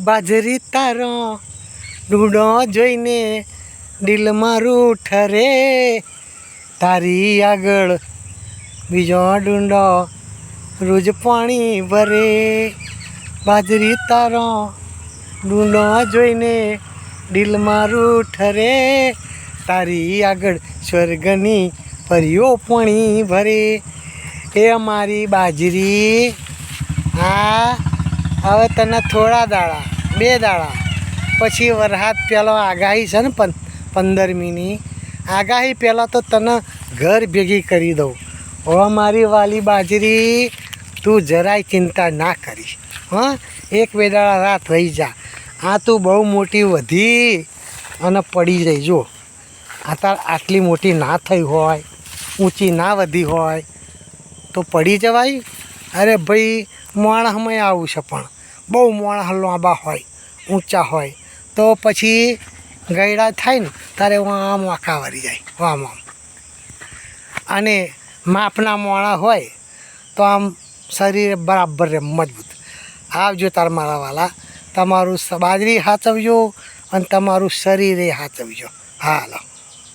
બાજરી તારો ડૂંડો જોઈને દિલ મારું ઠરે, તારી આગળ બીજો ડુંડો રોજ પાણી ભરે. બાજરી તારો ડુંડો જોઈને દિલ મારું ઠરે, તારી આગળ સ્વર્ગની પરીઓ પાણી ભરે. એ અમારી બાજરી હા હવે તને થોડા દાડા 2 દાડા પછી વરસાદ પહેલો આગાહી છે ને 15મીની આગાહી પહેલાં તો તને ઘર ભેગી કરી દઉં. હવે મારી વાલી બાજરી તું જરાય ચિંતા ના કરીશ. હા 1-2 દાડા રાત રહી જા. આ તું બહુ મોટી વધી અને પડી જઈ. જો આ તાર આટલી મોટી ના થઈ હોય, ઊંચી ના વધી હોય તો પડી જવાય. અરે ભાઈ માણસમાં આવું છે, પણ બહુ માણસ લાંબા હોય, ઊંચા હોય તો પછી ગયડા થાય ને તારે આમ વાંકા વળી જાય આમ. અને માપના મોણા હોય તો આમ શરીર બરાબર રહે મજબૂત. આવજો તાર મારા વાલા, તમારું બાજરી સાચવજો અને તમારું શરીરે સાચવજો. હાલો.